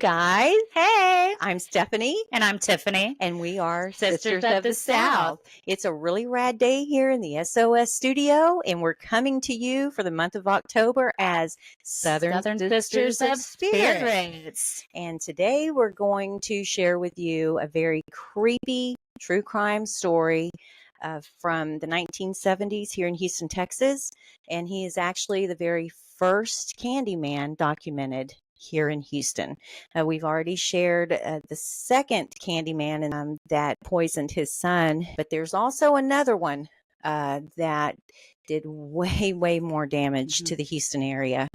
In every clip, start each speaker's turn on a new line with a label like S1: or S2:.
S1: guys.
S2: Hey,
S1: I'm Stephanie,
S2: and I'm Tiffany.
S1: and we are
S2: Sisters of the South.
S1: It's a really rad day here in the SOS studio, and we're coming to you for the month of October as Southern
S2: Sisters of
S1: Spirit. And today we're going to share with you a very creepy true crime story from the 1970s here in Houston, Texas. And he is actually the very first Candyman documented here in Houston. We've already shared the second Candyman that poisoned his son, but there's also another one that did way more damage to the Houston area.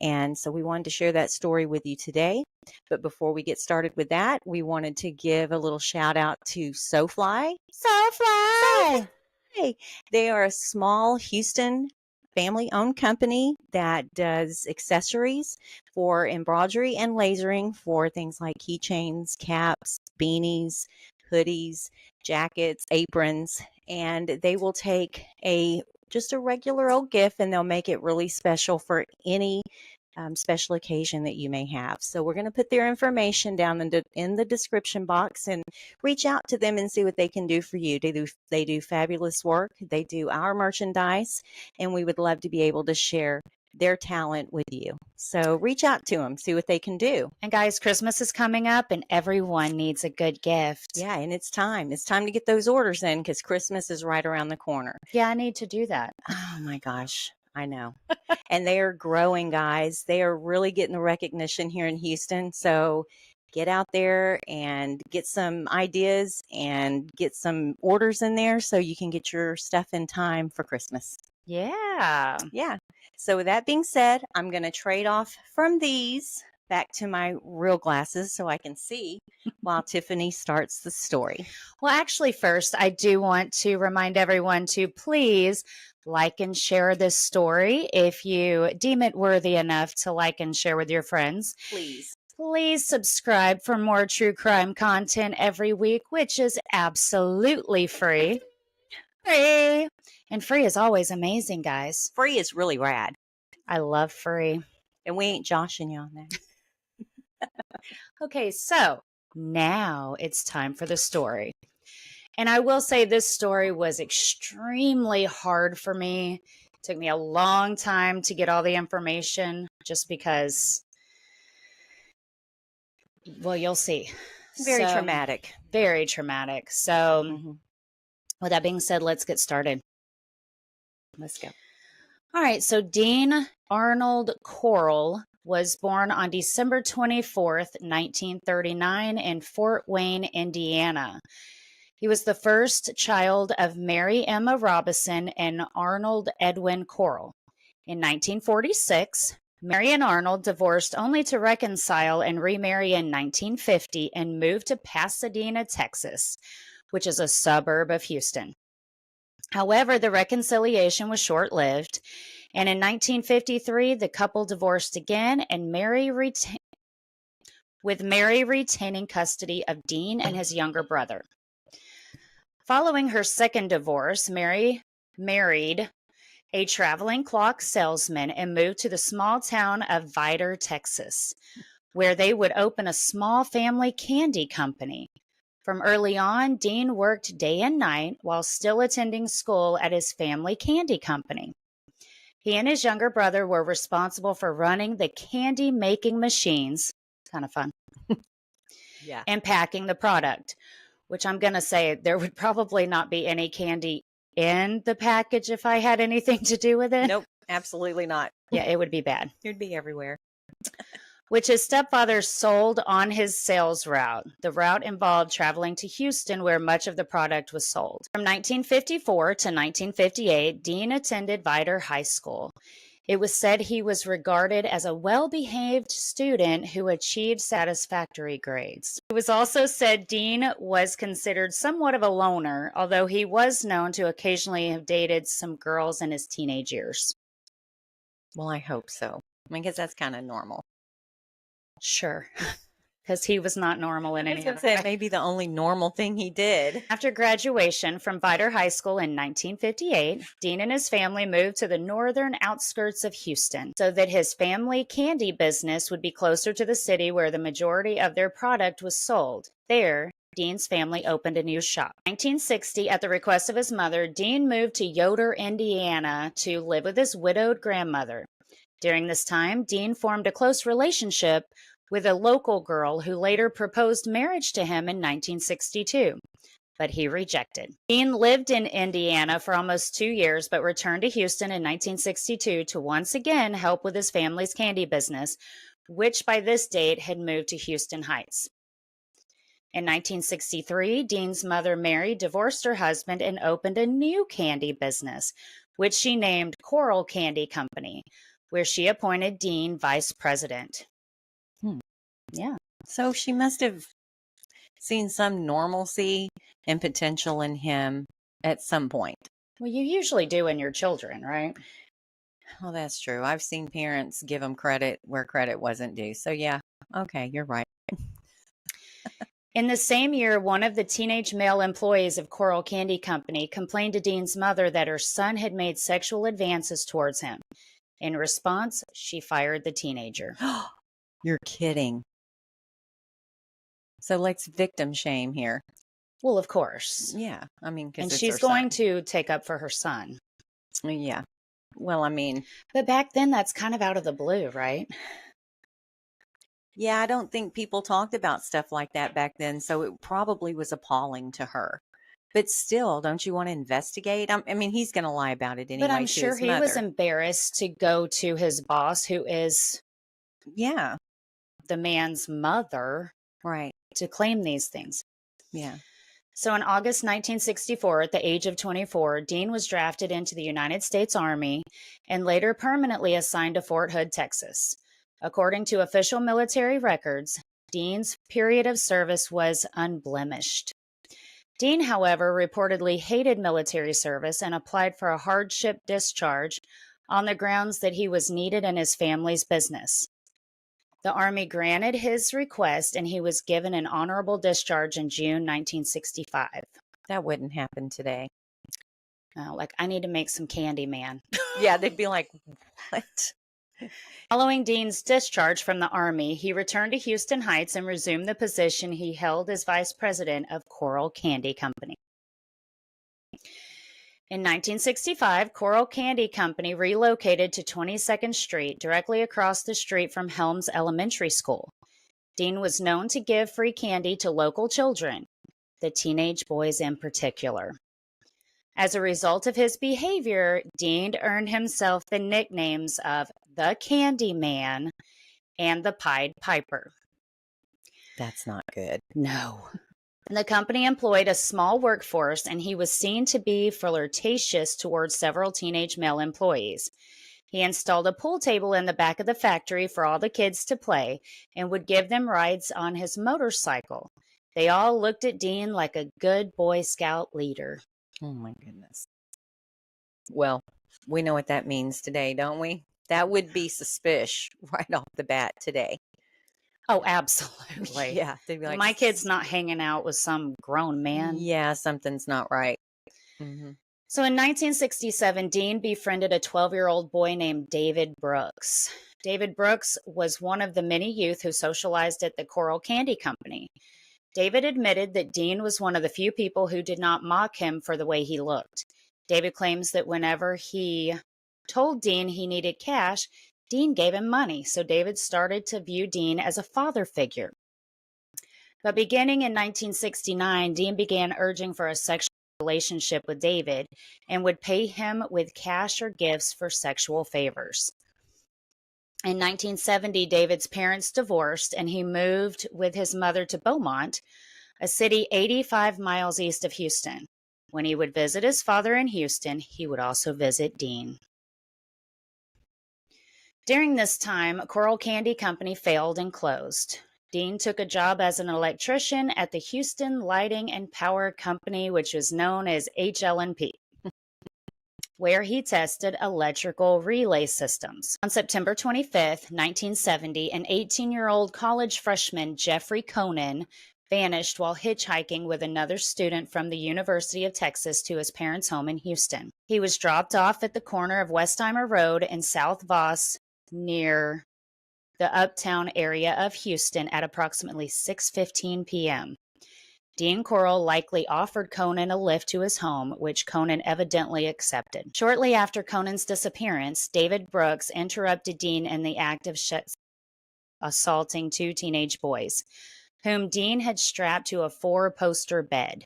S1: And so we wanted to share that story with you today. But before we get started with that, we wanted to give a little shout out to SoFly.
S2: SoFly!
S1: They are a small Houston family-owned company that does accessories for embroidery and lasering for things like keychains, caps, beanies, hoodies, jackets, aprons, and they will take just a regular old gift and they'll make it really special for any special occasion that you may have. So we're going to put their information down in the description box and reach out to them and see what they can do for you. They do fabulous work. They do our merchandise, and we would love to be able to share their talent with you. So reach out to them, see what they can do.
S2: And guys, Christmas is coming up and everyone needs a good gift.
S1: Yeah, and it's time. It's time to get those orders in because Christmas is right around the corner.
S2: Yeah, I need to do that.
S1: Oh my gosh. I know. And they are growing, guys. They are really getting the recognition here in Houston. So get out there and get some ideas and get some orders in there so you can get your stuff in time for Christmas.
S2: Yeah.
S1: Yeah. So with that being said, I'm going to trade off from these back to my real glasses so I can see while Tiffany starts the story.
S2: Well, actually, first, I do want to remind everyone to please like and share this story if you deem it worthy enough to like and share with your friends. Please subscribe for more true crime content every week, which is absolutely free. Free. And free is always amazing, guys.
S1: Free is really rad.
S2: I love free.
S1: And we ain't joshing you on that.
S2: Okay, so now it's time for the story. And I will say this story was extremely hard for me. It took me a long time to get all the information just because, well, you'll see.
S1: Very traumatic.
S2: Very traumatic. So with that being said, let's get started.
S1: Let's go.
S2: All right. So Dean Arnold Corll was born on December 24th, 1939 in Fort Wayne, Indiana. He was the first child of Mary Emma Robison and Arnold Edwin Corll. In 1946, Mary and Arnold divorced only to reconcile and remarry in 1950 and moved to Pasadena, Texas, which is a suburb of Houston. However, the reconciliation was short-lived, and in 1953, the couple divorced again, and with Mary retaining custody of Dean and his younger brother. Following her second divorce, Mary married a traveling clock salesman and moved to the small town of Vidor, Texas, where they would open a small family candy company. From early on, Dean worked day and night while still attending school at his family candy company. He and his younger brother were responsible for running the candy-making machines, kind of fun, and packing the product. Which I'm going to say there would probably not be any candy in the package if I had anything to do with it.
S1: Nope, absolutely not.
S2: Yeah, it would be bad.
S1: It would be everywhere.
S2: Which his stepfather sold on his sales route. The route involved traveling to Houston where much of the product was sold. From 1954 to 1958, Dean attended Vidor High School. It was said he was regarded as a well-behaved student who achieved satisfactory grades. It was also said Dean was considered somewhat of a loner, although he was known to occasionally have dated some girls in his teenage years.
S1: Well, I hope so. I mean, because that's kind of normal.
S2: Sure. because he was not normal in
S1: I
S2: any
S1: was going
S2: other
S1: to say, it
S2: way.
S1: may be the only normal thing he did.
S2: After graduation from Vidor High School in 1958, Dean and his family moved to the northern outskirts of Houston so that his family candy business would be closer to the city where the majority of their product was sold. There, Dean's family opened a new shop. In 1960, at the request of his mother, Dean moved to Yoder, Indiana to live with his widowed grandmother. During this time, Dean formed a close relationship with a local girl who later proposed marriage to him in 1962, but he rejected. Dean lived in Indiana for almost 2 years, but returned to Houston in 1962 to once again help with his family's candy business, which by this date had moved to Houston Heights. In 1963, Dean's mother, Mary, divorced her husband and opened a new candy business, which she named Corll Candy Company, where she appointed Dean vice president. Yeah.
S1: So she must have seen some normalcy and potential in him at some point.
S2: Well, you usually do in your children, right?
S1: Well, that's true. I've seen parents give them credit where credit wasn't due. So, yeah, okay, you're right.
S2: In the same year, one of the teenage male employees of Corll Candy Company complained to Dean's mother that her son had made sexual advances towards him. In response, she fired the teenager.
S1: You're kidding. So let's victim shame here.
S2: Well, of course.
S1: Yeah, I mean, because
S2: And she's going to take up for her son.
S1: Yeah. Well, I mean,
S2: but back then, that's kind of out of the blue, right?
S1: Yeah, I don't think people talked about stuff like that back then, so it probably was appalling to her. But still, don't you want to investigate? I mean, he's going to lie about it anyway.
S2: But I'm
S1: to
S2: sure
S1: his
S2: he
S1: mother.
S2: was embarrassed to go to his boss, who is
S1: the
S2: man's mother,
S1: right,
S2: to claim these things.
S1: Yeah.
S2: So in August 1964, at the age of 24, Dean was drafted into the United States Army and later permanently assigned to Fort Hood, Texas. According to official military records, Dean's period of service was unblemished. Dean, however, reportedly hated military service and applied for a hardship discharge on the grounds that he was needed in his family's business. The Army granted his request, and he was given an honorable discharge in June 1965.
S1: That wouldn't happen today.
S2: Like, I need to make some candy, man.
S1: Yeah, they'd be like, what?
S2: Following Dean's discharge from the Army, he returned to Houston Heights and resumed the position he held as vice president of Corll Candy Company. In 1965, Corll Candy Company relocated to 22nd Street, directly across the street from Helms Elementary School. Dean was known to give free candy to local children, the teenage boys in particular. As a result of his behavior, Dean earned himself the nicknames of the Candy Man and the Pied Piper.
S1: That's not good.
S2: No. The company employed a small workforce, and he was seen to be flirtatious towards several teenage male employees. He installed a pool table in the back of the factory for all the kids to play and would give them rides on his motorcycle. They all looked at Dean like a good Boy Scout leader.
S1: Oh, my goodness. Well, we know what that means today, don't we? That would be suspicious right off the bat today.
S2: Oh, absolutely.
S1: Yeah. They'd be like,
S2: my kid's not hanging out with some grown man.
S1: Yeah, something's not right.
S2: Mm-hmm. So in 1967, Dean befriended a 12-year-old boy named David Brooks. David Brooks was one of the many youth who socialized at the Corll Candy Company. David admitted that Dean was one of the few people who did not mock him for the way he looked. David claims that whenever he told Dean he needed cash, Dean gave him money, so David started to view Dean as a father figure. But beginning in 1969, Dean began urging for a sexual relationship with David and would pay him with cash or gifts for sexual favors. In 1970, David's parents divorced, and he moved with his mother to Beaumont, a city 85 miles east of Houston. When he would visit his father in Houston, he would also visit Dean. During this time, Corll Candy Company failed and closed. Dean took a job as an electrician at the Houston Lighting and Power Company, which was known as HL&P. where he tested electrical relay systems. On September 25th, 1970, an 18-year-old college freshman, Jeffrey Conan, vanished while hitchhiking with another student from the University of Texas to his parents' home in Houston. He was dropped off at the corner of Westheimer Road and South Voss near the uptown area of Houston at approximately 6:15 p.m. Dean Corll likely offered Conan a lift to his home, which Conan evidently accepted. Shortly after Conan's disappearance, David Brooks interrupted Dean in the act of assaulting two teenage boys, whom Dean had strapped to a four-poster bed.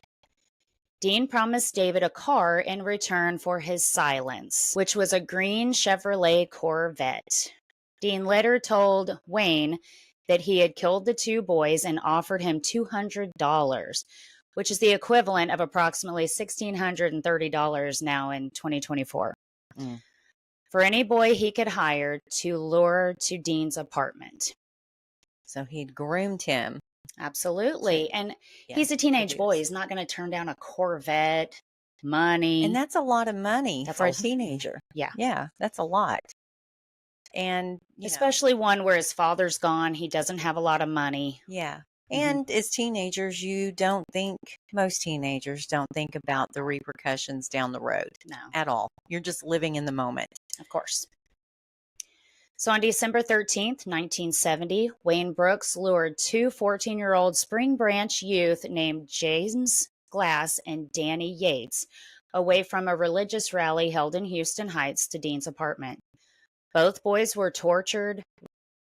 S2: Dean promised David a car in return for his silence, which was a green Chevrolet Corvette. Dean later told Wayne that he had killed the two boys and offered him $200, which is the equivalent of approximately $1,630 now in 2024, for any boy he could hire to lure to Dean's apartment.
S1: So he'd groomed him.
S2: Absolutely. And he's a teenage boy. He's not going to turn down a Corvette, money.
S1: And that's a lot of money for a teenager.
S2: Yeah.
S1: Yeah, that's a lot. And
S2: especially one where his father's gone, he doesn't have a lot of money.
S1: Yeah. And as teenagers, most teenagers don't think about the repercussions down the road.
S2: No.
S1: At all. You're just living in the moment.
S2: Of course. So on December 13th, 1970, Wayne Brooks lured two 14-year-old Spring Branch youth named James Glass and Danny Yates away from a religious rally held in Houston Heights to Dean's apartment. Both boys were tortured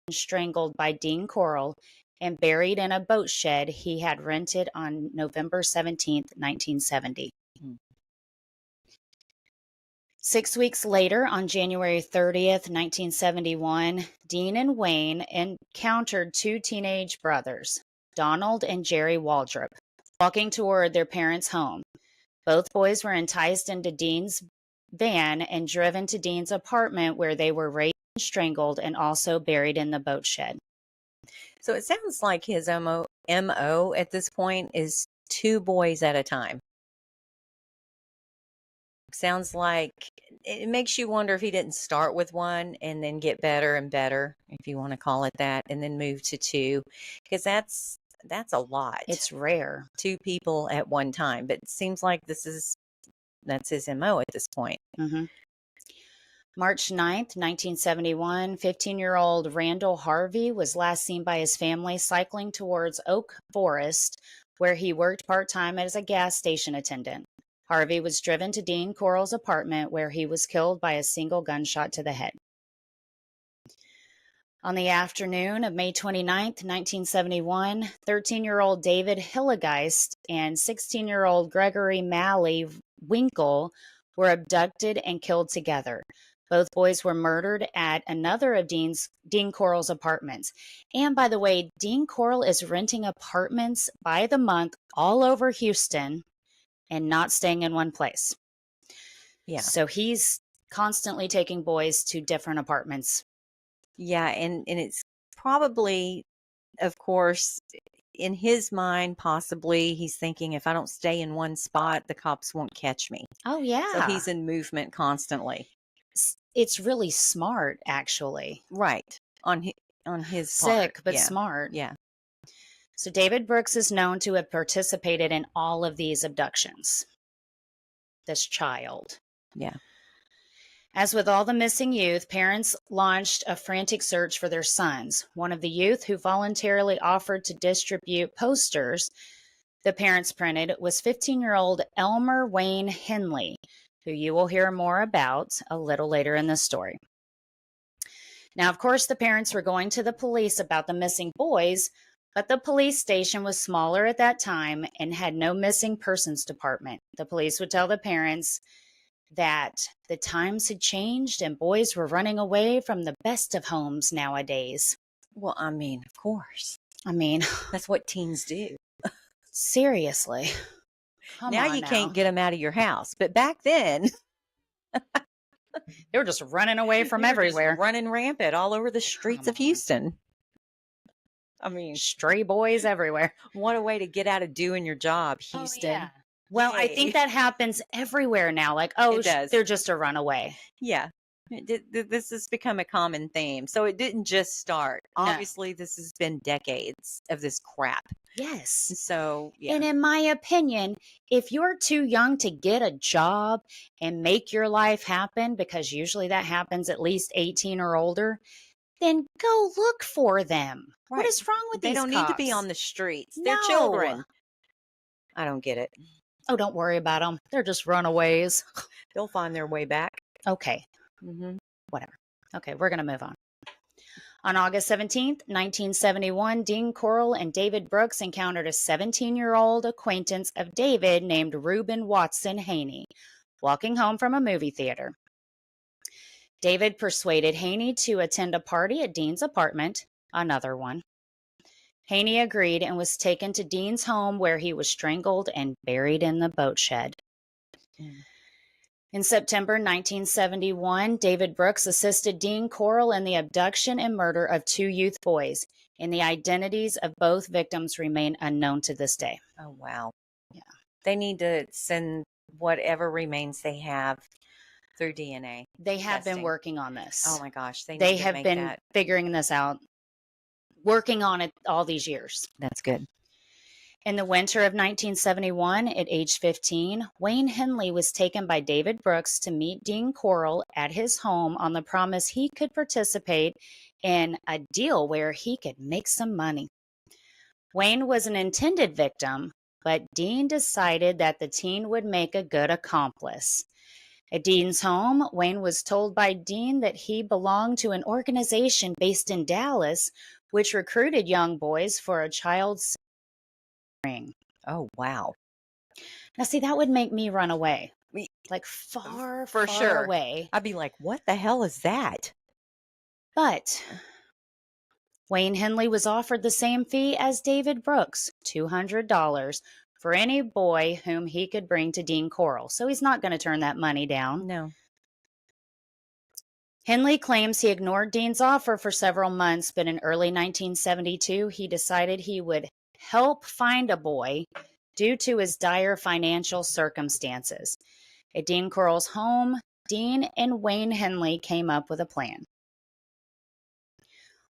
S2: and strangled by Dean Corll and buried in a boat shed he had rented on November 17th, 1970. 6 weeks later, on January 30th, 1971, Dean and Wayne encountered two teenage brothers, Donald and Jerry Waldrop, walking toward their parents' home. Both boys were enticed into Dean's van and driven to Dean's apartment, where they were raped and strangled and also buried in the boat shed.
S1: So it sounds like his MO at this point is two boys at a time. Sounds like it makes you wonder if he didn't start with one and then get better and better, if you want to call it that, and then move to two, because that's a lot.
S2: It's rare.
S1: Two people at one time, but it seems like that's his MO at this point.
S2: March 9th, 1971, 15-year-old Randall Harvey was last seen by his family cycling towards Oak Forest, where he worked part-time as a gas station attendant. Harvey was driven to Dean Corll's apartment, where he was killed by a single gunshot to the head. On the afternoon of May 29th, 1971, 13-year-old David Hillegeist and 16-year-old Gregory Malley Winkle were abducted and killed together. Both boys were murdered at another of Dean Corll's apartments. And by the way, Dean Corll is renting apartments by the month all over Houston and not staying in one place.
S1: Yeah.
S2: So he's constantly taking boys to different apartments.
S1: Yeah, and it's probably, of course, in his mind, possibly he's thinking, if I don't stay in one spot, the cops won't catch me.
S2: Oh, yeah.
S1: So he's in movement constantly.
S2: It's really smart, actually.
S1: Right. On his
S2: Sick,
S1: part.
S2: but smart.
S1: Yeah.
S2: So David Brooks is known to have participated in all of these abductions. This child.
S1: Yeah.
S2: As with all the missing youth, parents launched a frantic search for their sons. One of the youth who voluntarily offered to distribute posters the parents printed was 15-year-old Elmer Wayne Henley, who you will hear more about a little later in the story. Now, of course, the parents were going to the police about the missing boys, but the police station was smaller at that time and had no missing persons department. The police would tell the parents that the times had changed and boys were running away from the best of homes nowadays.
S1: Well, I mean, of course.
S2: I mean,
S1: that's what teens do.
S2: Seriously.
S1: Now you can't get them out of your house. But back then,
S2: they were just running away from everywhere.
S1: Running rampant all over the streets of Houston. I mean,
S2: stray boys everywhere.
S1: What a way to get out of doing your job, Houston.
S2: Oh, yeah. Well, I
S1: Yay.
S2: think that happens everywhere now. Like, oh,
S1: It does.
S2: they're just a runaway.
S1: Yeah. This has become a common theme. So it didn't just start.
S2: No.
S1: Obviously, this has been decades of this crap.
S2: Yes.
S1: So, yeah.
S2: And in my opinion, if you're too young to get a job and make your life happen, because usually that happens at least 18 or older, then go look for them. What
S1: Right.
S2: is wrong with
S1: They
S2: these
S1: don't need to be
S2: cops?
S1: on the streets.
S2: No.
S1: They're children. I don't get it.
S2: Oh, don't worry about them. They're just runaways.
S1: They'll find their way back.
S2: Okay.
S1: Mm-hmm.
S2: Whatever. Okay, we're going to move on. On August 17th, 1971, Dean Corll and David Brooks encountered a 17-year-old acquaintance of David named Reuben Watson Haney, walking home from a movie theater. David persuaded Haney to attend a party at Dean's apartment, another one. Haney agreed and was taken to Dean's home where he was strangled and buried in the boat shed. In September 1971, David Brooks assisted Dean Corll in the abduction and murder of 2 youth boys, and the identities of both victims remain unknown to this day.
S1: Oh, wow.
S2: Yeah.
S1: They need to send whatever remains they have through DNA.
S2: They have been
S1: testing.
S2: working on this.
S1: Oh, my gosh. They
S2: They
S1: need to
S2: have
S1: make
S2: been
S1: that.
S2: figuring this out, working on it all these years.
S1: That's good.
S2: In the winter of 1971, at age 15, Wayne Henley was taken by David Brooks to meet Dean Corll at his home on the promise he could participate in a deal where he could make some money. Wayne was an intended victim, but Dean decided that the teen would make a good accomplice. At Dean's home, Wayne was told by Dean that he belonged to an organization based in Dallas, which recruited young boys for a child's ring.
S1: Oh, wow.
S2: Now, see, that would make me run away.
S1: Me-
S2: Like far,
S1: For
S2: far
S1: sure.
S2: away.
S1: I'd be like, what the hell is that?
S2: But Wayne Henley was offered the same fee as David Brooks, $200, for any boy whom he could bring to Dean Corll. So he's not going to turn that money down.
S1: No.
S2: Henley claims he ignored Dean's offer for several months, but in early 1972, he decided he would help find a boy due to his dire financial circumstances. At Dean Corll's home, Dean and Wayne Henley came up with a plan.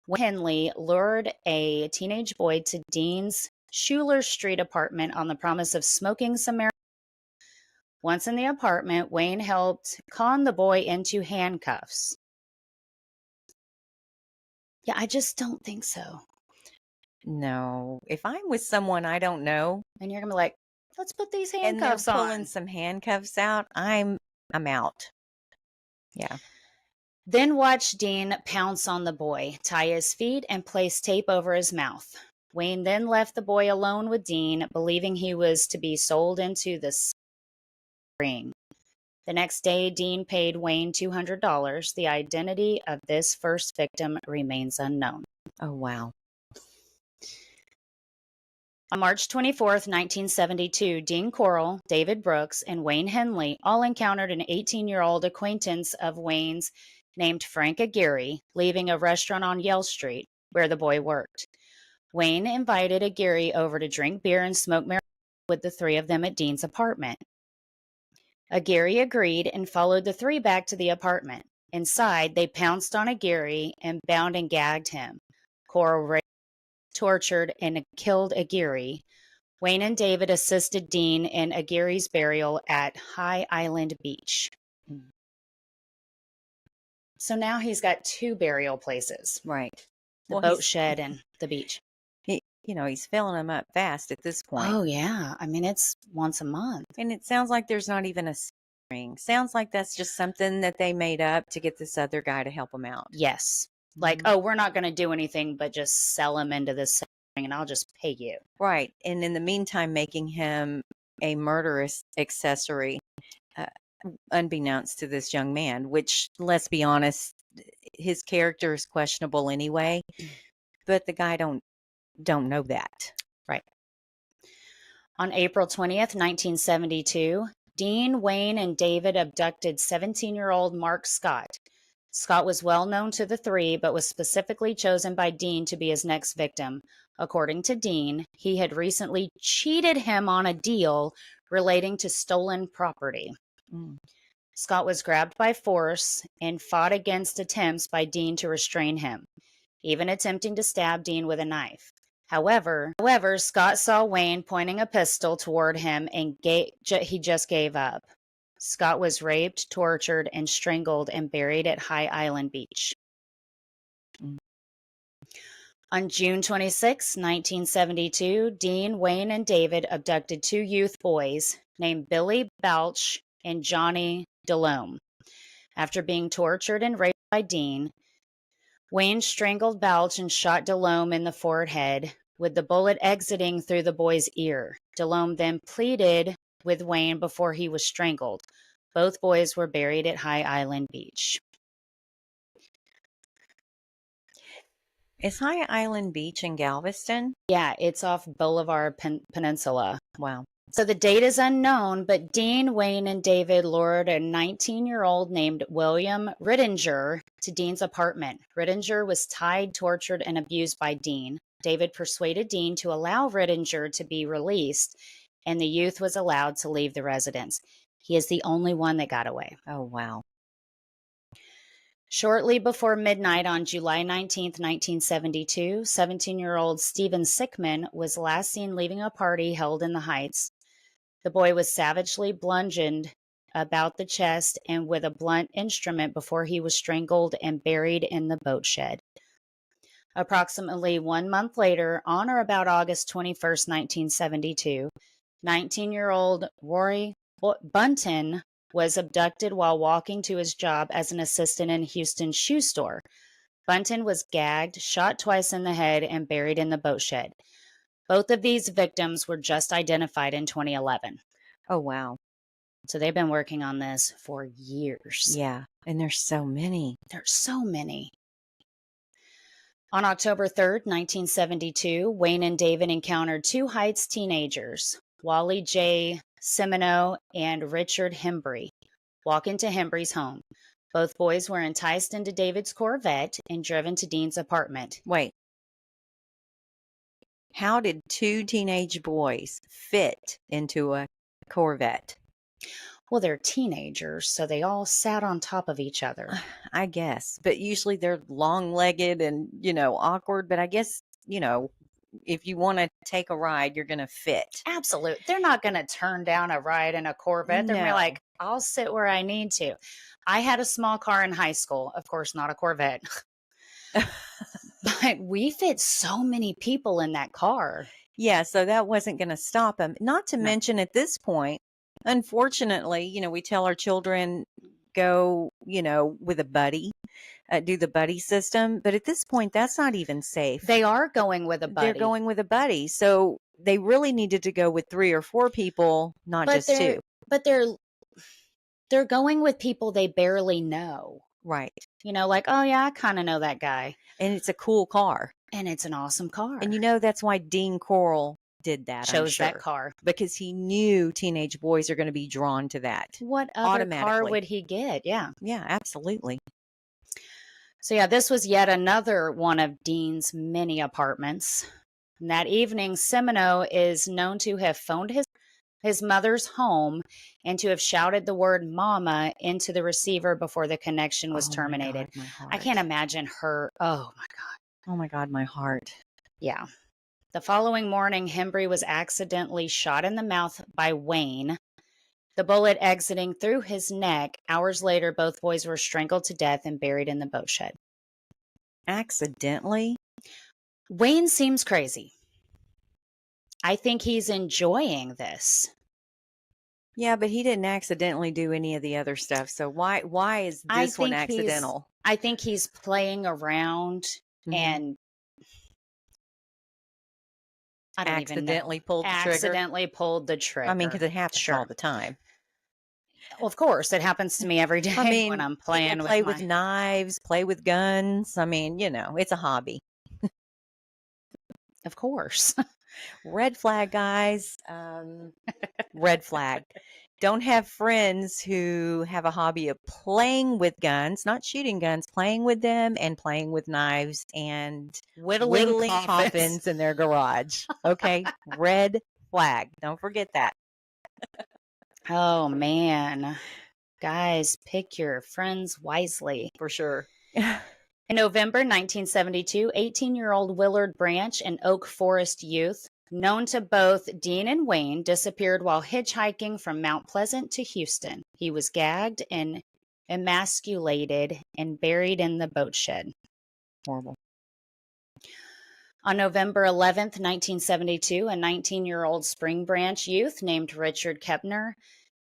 S2: Wayne Henley lured a teenage boy to Dean's Schuler Street apartment on the promise of smoking some marijuana. Once in the apartment, Wayne helped con the boy into handcuffs. Yeah, I just don't think so.
S1: No. If I'm with someone I don't know
S2: And you're going to be like, let's put these
S1: and they're
S2: handcuffs
S1: pulling
S2: on.
S1: some handcuffs out, I'm out. Yeah.
S2: Then watch Dean pounce on the boy, tie his feet, and place tape over his mouth. Wayne then left the boy alone with Dean, believing he was to be sold into the ring. The next day, Dean paid Wayne $200. The identity of this first victim remains unknown.
S1: Oh, wow.
S2: On March 24th, 1972, Dean Corll, David Brooks, and Wayne Henley all encountered an 18-year-old acquaintance of Wayne's named Frank Aguirre, leaving a restaurant on Yale Street where the boy worked. Wayne invited Aguirre over to drink beer and smoke marijuana with the three of them at Dean's apartment. Aguirre agreed and followed the three back to the apartment. Inside, they pounced on Aguirre and bound and gagged him. Corll raped, tortured, and killed Aguirre. Wayne and David assisted Dean in Aguirre's burial at High Island Beach. So now he's got 2 burial places.
S1: Right.
S2: The boat shed and the beach.
S1: He's filling them up fast at this point.
S2: Oh, yeah. I mean, it's once a month.
S1: And it sounds like there's not even a ring. Sounds like that's just something that they made up to get this other guy to help him out.
S2: Yes. Like, oh, we're not going to do anything but just sell him into this ring and I'll just pay you.
S1: Right. And in the meantime, making him a murderous accessory, unbeknownst to this young man, which, let's be honest, his character is questionable anyway. But the guy don't know that.
S2: Right. On April 20th, 1972, Dean, Wayne, and David abducted 17-year-old Mark Scott. Scott was well known to the three, but was specifically chosen by Dean to be his next victim. According to Dean, he had recently cheated him on a deal, relating to stolen property.
S1: Mm.
S2: Scott was grabbed by force and fought against attempts by Dean to restrain him, even attempting to stab Dean with a knife. However, Scott saw Wayne pointing a pistol toward him and he just gave up. Scott was raped, tortured, and strangled and buried at High Island Beach.
S1: Mm.
S2: On June 26, 1972, Dean, Wayne, and David abducted 2 youth boys named Billy Balch and Johnny Delhomme. After being tortured and raped by Dean, Wayne strangled Balch and shot Delhomme in the forehead, with the bullet exiting through the boy's ear. Delhomme then pleaded with Wayne before he was strangled. Both boys were buried at High Island Beach.
S1: Is High Island Beach in Galveston?
S2: Yeah, it's off Boulevard Peninsula.
S1: Wow.
S2: So the date is unknown, but Dean, Wayne, and David lured a 19-year-old named William Rittinger to Dean's apartment. Rittinger was tied, tortured, and abused by Dean. David persuaded Dean to allow Rittinger to be released, and the youth was allowed to leave the residence. He is the only one that got away.
S1: Oh, wow.
S2: Shortly before midnight on July 19, 1972, 17-year-old Stephen Sickman was last seen leaving a party held in the Heights. The boy was savagely bludgeoned about the chest and with a blunt instrument before he was strangled and buried in the boat shed. Approximately 1 month later, on or about August 21, 1972, 19-year-old Rory Bunton was abducted while walking to his job as an assistant in Houston's shoe store. Bunton was gagged, shot twice in the head, and buried in the boat shed. Both of these victims were just identified in 2011.
S1: Oh, wow.
S2: So they've been working on this for years.
S1: Yeah, and there's so many.
S2: There's so many. On October 3rd, 1972, Wayne and David encountered 2 Heights teenagers, Wally J. Semino and Richard Hembry, walk into Hembry's home. Both boys were enticed into David's Corvette and driven to Dean's apartment.
S1: Wait. How did 2 teenage boys fit into a Corvette?
S2: Well, they're teenagers, so they all sat on top of each other.
S1: I guess. But usually they're long-legged and, awkward. But I guess, if you want to take a ride, you're going to fit.
S2: Absolutely. They're not going to turn down a ride in a Corvette. They're going to be like, I'll sit where I need to. I had a small car in high school. Of course, not a Corvette. But we fit so many people in that car.
S1: Yeah, so that wasn't going to stop them. Not to mention at this point, unfortunately, we tell our children go, with a buddy, do the buddy system. But at this point, that's not even safe.
S2: They are going with a buddy.
S1: They're going with a buddy. So they really needed to go with 3 or 4 people, not just 2.
S2: But they're going with people they barely know.
S1: Right.
S2: Like, oh yeah, I kind of know that guy.
S1: And it's a cool car.
S2: And it's an awesome car.
S1: And that's why Dean Corll did that.
S2: Chose that car.
S1: Because he knew teenage boys are going to be drawn to that.
S2: What other car would he get? Yeah.
S1: Yeah, absolutely.
S2: So yeah, this was yet another one of Dean's many apartments. And that evening, Semino is known to have phoned his mother's home and to have shouted the word mama into the receiver before the connection was terminated.
S1: My God,
S2: I can't imagine her. Oh my God.
S1: Oh my God, my heart.
S2: Yeah. The following morning, Hembry was accidentally shot in the mouth by Wayne, the bullet exiting through his neck. Hours later, both boys were strangled to death and buried in the boat shed.
S1: Accidentally?
S2: Wayne seems crazy. I think he's enjoying this.
S1: Yeah, but he didn't accidentally do any of the other stuff. So why is this one accidental?
S2: I think he's playing around and I don't
S1: accidentally
S2: even know.
S1: pulled the trigger.
S2: Accidentally pulled the trigger.
S1: I mean, because it happens all the time.
S2: Well, of course, it happens to me every day when I'm playing
S1: play with knives, play with guns. I mean, it's a hobby.
S2: Of course.
S1: Red flag, guys. Red flag. Don't have friends who have a hobby of playing with guns, not shooting guns, playing with them and playing with knives and whittling coffins in their garage. Okay. Red flag. Don't forget that.
S2: Oh, man. Guys, pick your friends wisely.
S1: For sure.
S2: In November 1972, 18-year-old Willard Branch, an Oak Forest youth, known to both Dean and Wayne, disappeared while hitchhiking from Mount Pleasant to Houston. He was gagged and emasculated and buried in the boat shed.
S1: Horrible.
S2: On November 11th, 1972, a 19-year-old Spring Branch youth named Richard Kepner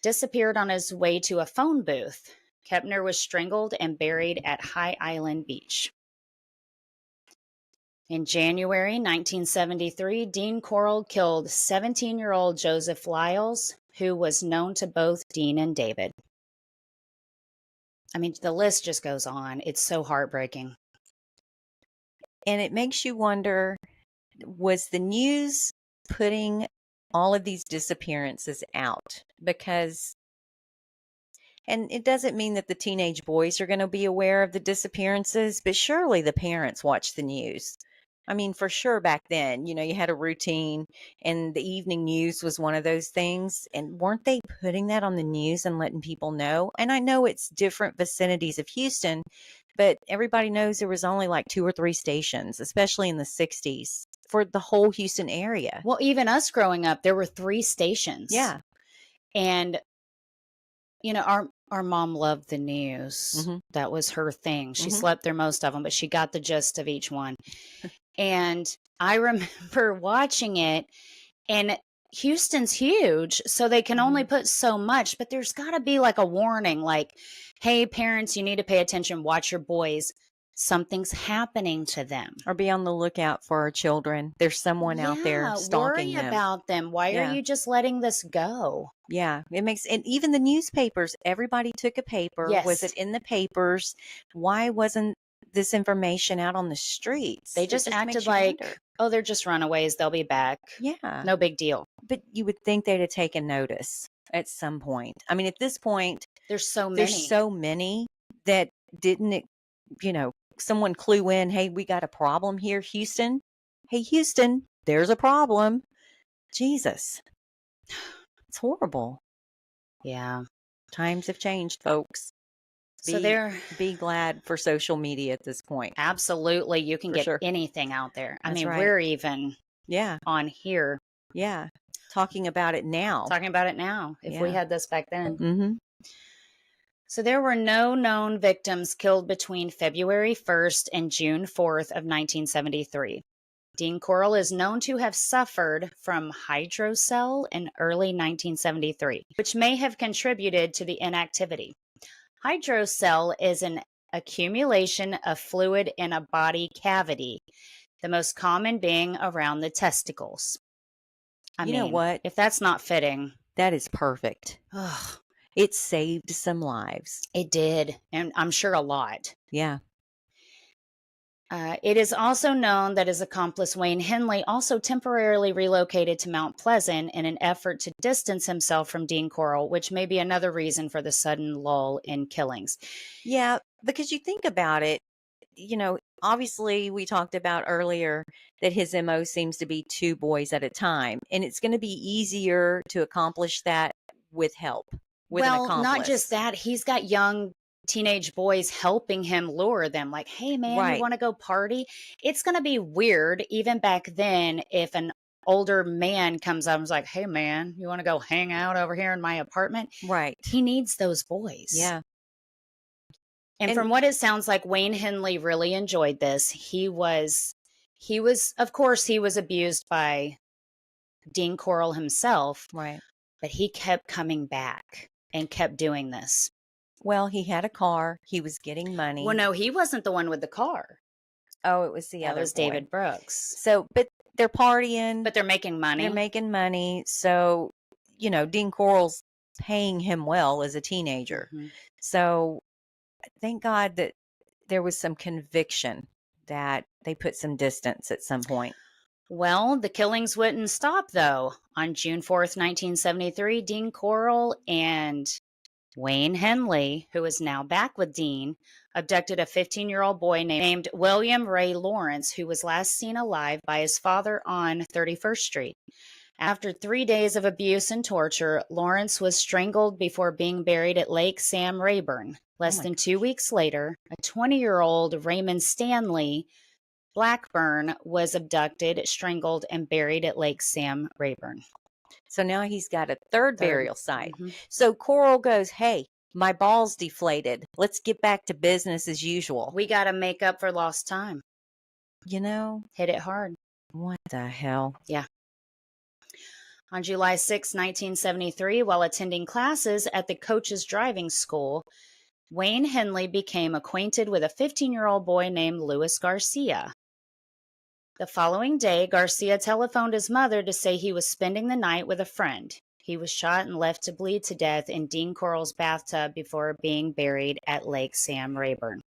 S2: disappeared on his way to a phone booth. Kepner was strangled and buried at High Island Beach. In January 1973, Dean Corll killed 17-year-old Joseph Lyles, who was known to both Dean and David. I mean, the list just goes on. It's so heartbreaking.
S1: And it makes you wonder, was the news putting all of these disappearances out? Because, and it doesn't mean that the teenage boys are going to be aware of the disappearances, but surely the parents watch the news. I mean, for sure back then, you had a routine, and the evening news was one of those things. And weren't they putting that on the news and letting people know? And I know it's different vicinities of Houston, but everybody knows there was only like 2 or 3 stations, especially in the 60s, for the whole Houston area.
S2: Well, even us growing up, there were 3 stations.
S1: Yeah.
S2: And, our mom loved the news.
S1: Mhm.
S2: That was her thing. She
S1: Mhm.
S2: slept through most of them, but she got the gist of each one. And I remember watching it, and Houston's huge, so they can only put so much, but there's got to be like a warning, like, hey, parents, you need to pay attention, watch your boys. Something's happening to them.
S1: Or be on the lookout for our children. There's someone out there stalking
S2: worry
S1: them.
S2: about them. Why are you just letting this go?
S1: Yeah, it makes, and even the newspapers, everybody took a paper.
S2: Yes.
S1: Was it in the papers? Why wasn't this information out on the streets?
S2: They
S1: It
S2: just
S1: makes
S2: acted
S1: you
S2: like,
S1: wonder.
S2: oh, they're just runaways. They'll be back.
S1: Yeah.
S2: No big deal.
S1: But you would think they'd have taken notice at some point. I mean, at this point,
S2: There's so
S1: many that didn't, someone clue in, hey, we got a problem here, Houston. Hey, Houston, there's a problem. Jesus. It's horrible.
S2: Yeah.
S1: Times have changed, folks. Be glad for social media at this point.
S2: Absolutely. You can get anything out there. I mean, we're even on here.
S1: Yeah. Talking about it now.
S2: If we had this back then.
S1: Mm-hmm.
S2: So there were no known victims killed between February 1st and June 4th of 1973. Dean Corll is known to have suffered from hydrocele in early 1973, which may have contributed to the inactivity. Hydrocele is an accumulation of fluid in a body cavity, the most common being around the testicles. I mean,
S1: what?
S2: If that's not fitting.
S1: That is perfect.
S2: Ugh.
S1: It saved some lives.
S2: It did, and I'm sure a lot.
S1: Yeah.
S2: It is also known that his accomplice Wayne Henley also temporarily relocated to Mount Pleasant in an effort to distance himself from Dean Corll, which may be another reason for the sudden lull in killings.
S1: Yeah, because you think about it, obviously we talked about earlier that his MO seems to be 2 boys at a time, and it's going to be easier to accomplish that with help.
S2: Not just that, he's got young teenage boys helping him lure them, like, hey man, you want to go party? It's going to be weird even back then if an older man comes up and is like, hey man, you want to go hang out over here in my apartment?
S1: Right.
S2: He needs those boys.
S1: Yeah.
S2: And from what it sounds like, Wayne Henley really enjoyed this. He was of course he was abused by Dean Corll himself.
S1: Right.
S2: But he kept coming back and kept doing this.
S1: Well, he had a car. He was getting money.
S2: Well, no, he wasn't the one with the car.
S1: Oh, it was the other.
S2: That was David Brooks.
S1: So, but they're partying.
S2: But they're making money.
S1: So, Dean Corll's paying him well as a teenager.
S2: Mm-hmm.
S1: So, thank God that there was some conviction, that they put some distance at some point.
S2: Well, the killings wouldn't stop, though. On June 4th, 1973, Dean Corll and Wayne Henley, who is now back with Dean, abducted a 15-year-old boy named William Ray Lawrence, who was last seen alive by his father on 31st Street. After 3 days of abuse and torture, Lawrence was strangled before being buried at Lake Sam Rayburn. Less than 2 weeks later, a 20-year-old Raymond Stanley Blackburn was abducted, strangled, and buried at Lake Sam Rayburn.
S1: So now he's got a third burial site.
S2: Mhm.
S1: So Corll goes, hey, my ball's deflated. Let's get back to business as usual.
S2: We got to make up for lost time.
S1: You know,
S2: Hit it hard.
S1: what the hell?
S2: Yeah. On July 6, 1973, while attending classes at the coach's driving school, Wayne Henley became acquainted with a 15-year-old boy named Luis Garcia. The following day, Garcia telephoned his mother to say he was spending the night with a friend. He was shot and left to bleed to death in Dean Corll's bathtub before being buried at Lake Sam Rayburn.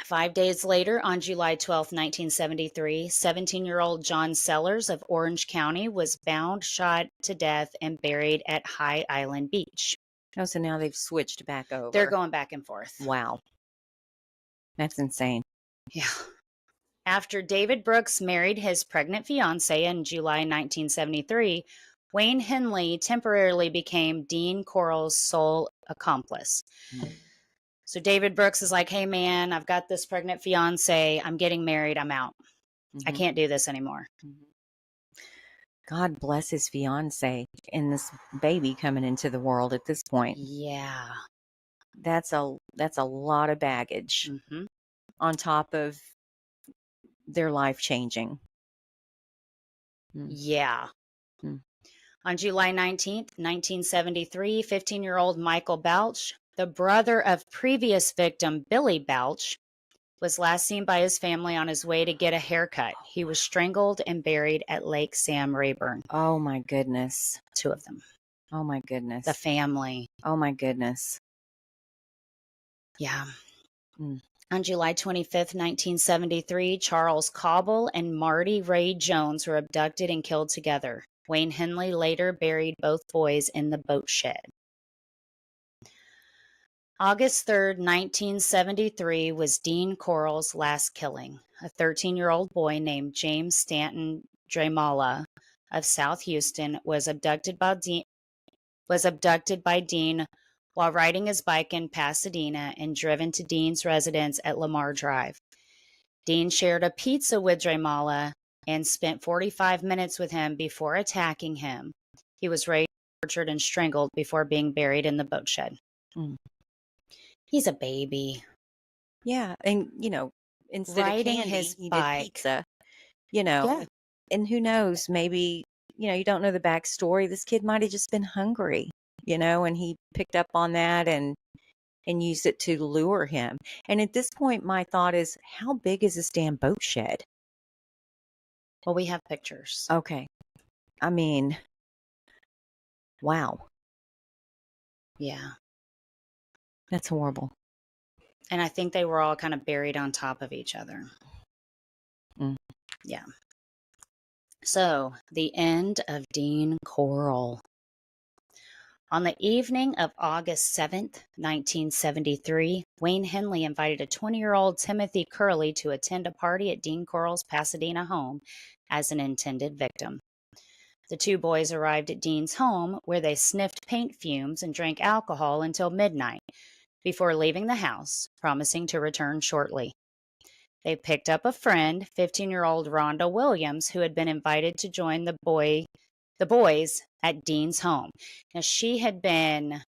S2: 5 days later, on July 12, 1973, 17-year-old John Sellers of Orange County was bound, shot to death, and buried at High Island Beach.
S1: Oh, so now they've switched back over.
S2: They're going back and forth.
S1: Wow. That's insane.
S2: Yeah. After David Brooks married his pregnant fiancée in July 1973, Wayne Henley temporarily became Dean Corll's sole accomplice. So David Brooks is like, hey, man, I've got this pregnant fiance. I'm getting married. I'm out. I can't do this anymore.
S1: God bless his fiance and this baby coming into the world at this point.
S2: Yeah.
S1: That's a lot of baggage on top of their life changing.
S2: Yeah. On July 19th, 1973, 15-year-old Michael Balch, the brother of previous victim Billy Balch, was last seen by his family on his way to get a haircut. He was strangled and buried at Lake Sam Rayburn.
S1: Oh, my goodness.
S2: 2 of them.
S1: Oh, my goodness.
S2: The family.
S1: Oh, my goodness.
S2: Yeah. On July 25th, 1973, Charles Cobble and Marty Ray Jones were abducted and killed together. Wayne Henley later buried both boys in the boat shed. August 3rd, 1973 was Dean Corll's last killing. A 13-year-old boy named James Stanton Dramala of South Houston was abducted by Dean while riding his bike in Pasadena and driven to Dean's residence at Lamar Drive. Dean shared a pizza with Dramala and spent 45 minutes with him before attacking him. He was raped, tortured, and strangled before being buried in the boat shed. He's a baby.
S1: Yeah, and, instead
S2: Riding
S1: of candy,
S2: his
S1: he
S2: bike.
S1: did pizza, and who knows, maybe, you don't know the backstory. This kid might have just been hungry, and he picked up on that and used it to lure him. And at this point, my thought is, how big is this damn boat shed?
S2: Well, we have pictures.
S1: Okay. I mean, wow.
S2: Yeah.
S1: That's horrible.
S2: And I think they were all kind of buried on top of each other. Yeah. So, the end of Dean Corll. On the evening of August 7th, 1973, Wayne Henley invited a 20-year-old Timothy Curley to attend a party at Dean Corll's Pasadena home as an intended victim. The 2 boys arrived at Dean's home, where they sniffed paint fumes and drank alcohol until midnight, before leaving the house, promising to return shortly. They picked up a friend, 15-year-old Rhonda Williams, who had been invited to join the boys at Dean's home. Now, she had been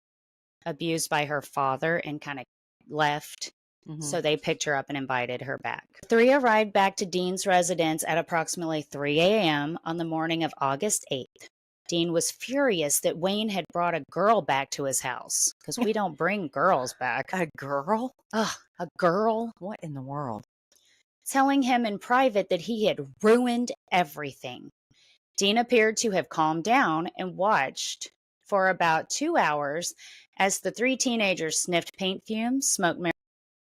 S2: abused by her father and kind of left, so they picked her up and invited her back. The 3 arrived back to Dean's residence at approximately 3 a.m. on the morning of August 8th. Dean was furious that Wayne had brought a girl back to his house, because we don't bring girls back.
S1: A girl?
S2: Ugh, a girl?
S1: What in the world?
S2: Telling him in private that he had ruined everything. Dean appeared to have calmed down and watched for about 2 hours as the 3 teenagers sniffed paint fumes, smoked marijuana,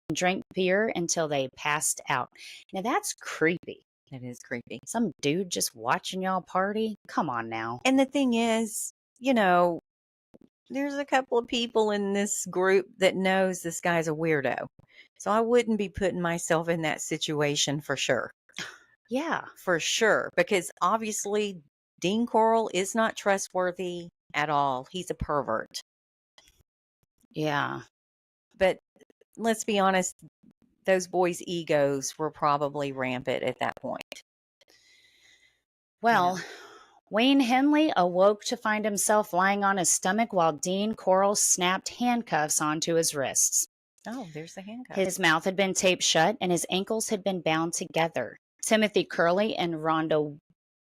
S2: and drank beer until they passed out. Now that's creepy.
S1: It is creepy.
S2: Some dude just watching y'all party? Come on now.
S1: And the thing is, there's a couple of people in this group that knows this guy's a weirdo. So I wouldn't be putting myself in that situation for sure.
S2: Yeah.
S1: for sure, because obviously Dean Corll is not trustworthy at all. He's a pervert.
S2: Yeah.
S1: But let's be honest, those boys' egos were probably rampant at that point.
S2: Well, Wayne Henley awoke to find himself lying on his stomach while Dean Corll snapped handcuffs onto his wrists.
S1: Oh, there's the handcuff.
S2: His mouth had been taped shut and his ankles had been bound together. Timothy Curley and Rhonda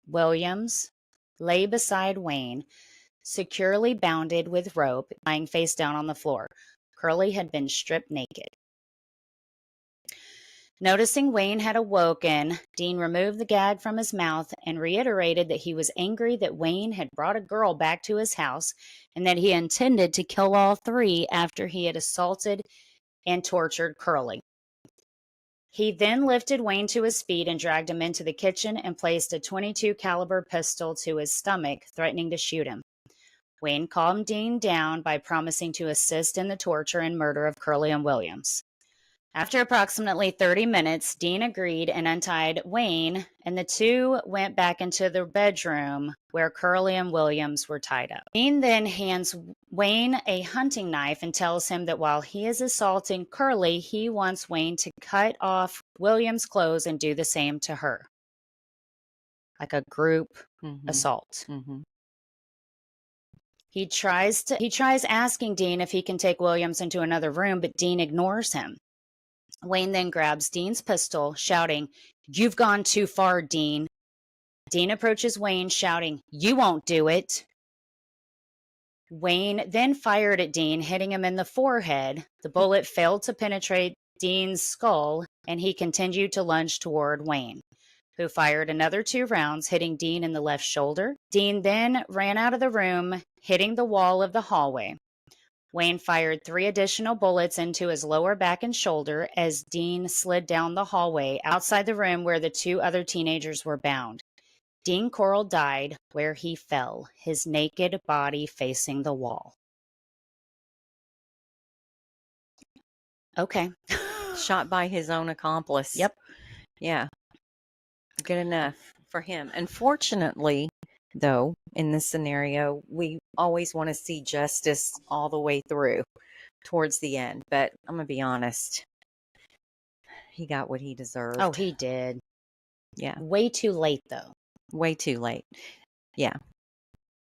S2: Williams lay beside Wayne, securely bounded with rope, lying face down on the floor. Curley had been stripped naked. Noticing Wayne had awoken, Dean removed the gag from his mouth and reiterated that he was angry that Wayne had brought a girl back to his house and that he intended to kill all three after he had assaulted and tortured Curley. He then lifted Wayne to his feet and dragged him into the kitchen and placed a .22 caliber pistol to his stomach, threatening to shoot him. Wayne calmed Dean down by promising to assist in the torture and murder of Curley and Williams. After approximately 30 minutes, Dean agreed and untied Wayne, and the two went back into the bedroom where Curley and Williams were tied up. Dean then hands Wayne a hunting knife and tells him that while he is assaulting Curley, he wants Wayne to cut off Williams' clothes and do the same to her. Like a group assault. He tries asking Dean if he can take Williams into another room, but Dean ignores him. Wayne then grabs Dean's pistol, shouting, "You've gone too far, Dean." Dean approaches Wayne, shouting, "You won't do it." Wayne then fired at Dean, hitting him in the forehead. The bullet failed to penetrate Dean's skull, and he continued to lunge toward Wayne, who fired another 2 rounds, hitting Dean in the left shoulder. Dean then ran out of the room, hitting the wall of the hallway. Wayne fired 3 additional bullets into his lower back and shoulder as Dean slid down the hallway outside the room where the 2 other teenagers were bound. Dean Corll died where he fell, his naked body facing the wall. Okay.
S1: Shot by his own accomplice.
S2: Yep.
S1: Yeah. Good enough for him. Unfortunately, though, in this scenario, we always want to see justice all the way through towards the end. But I'm going to be honest. He got what he deserved.
S2: Oh, he did.
S1: Yeah.
S2: Way too late, though.
S1: Way too late. Yeah.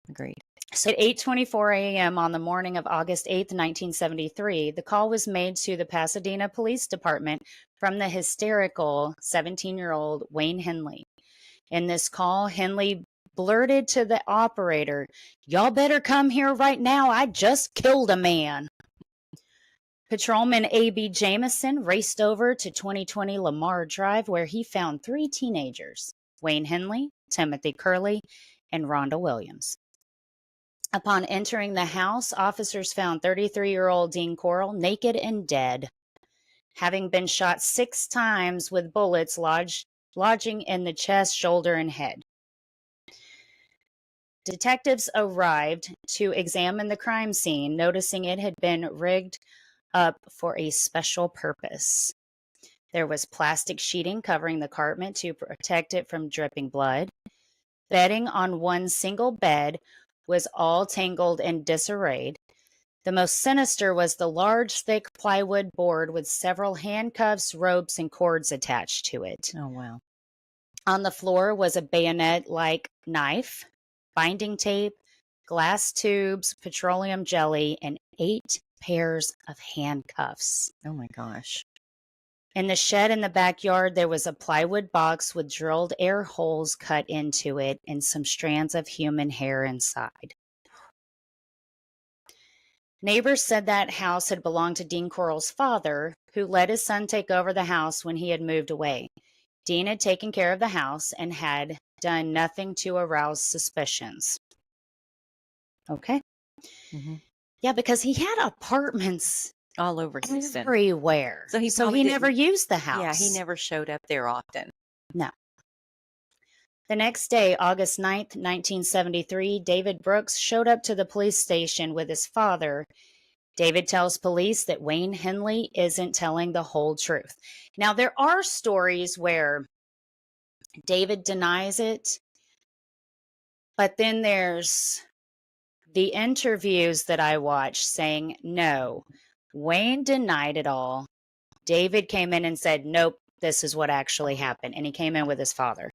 S1: Agreed.
S2: So at 8:24 a.m. on the morning of August 8th, 1973, the call was made to the Pasadena Police Department from the hysterical 17-year-old Wayne Henley. In this call, Henley blurted to the operator, "Y'all better come here right now. I just killed a man." Patrolman A.B. Jameson raced over to 2020 Lamar Drive, where he found 3 teenagers, Wayne Henley, Timothy Curley, and Rhonda Williams. Upon entering the house, officers found 33-year-old Dean Corll naked and dead, having been shot 6 times with bullets lodging in the chest, shoulder, and head. Detectives arrived to examine the crime scene, noticing it had been rigged up for a special purpose. There was plastic sheeting covering the carpet to protect it from dripping blood. Bedding on one single bed was all tangled and disarrayed. The most sinister was the large, thick plywood board with several handcuffs, ropes, and cords attached to it.
S1: Oh, wow.
S2: On the floor was a bayonet-like knife, binding tape, glass tubes, petroleum jelly, and 8 pairs of handcuffs.
S1: Oh, my gosh.
S2: In the shed in the backyard, there was a plywood box with drilled air holes cut into it and some strands of human hair inside. Neighbors said that house had belonged to Dean Corll's father, who let his son take over the house when he had moved away. Dean had taken care of the house and had done nothing to arouse suspicions. Okay. Yeah, because he had apartments
S1: all over Houston,
S2: everywhere. So he never used the house.
S1: Yeah, he never showed up there often.
S2: No. The next day, August 9th, 1973, David Brooks showed up to the police station with his father. David tells police that Wayne Henley isn't telling the whole truth. Now, there are stories where David denies it. But then there's the interviews that I watched saying, no, Wayne denied it all. David came in and said, nope, this is what actually happened. And he came in with his father.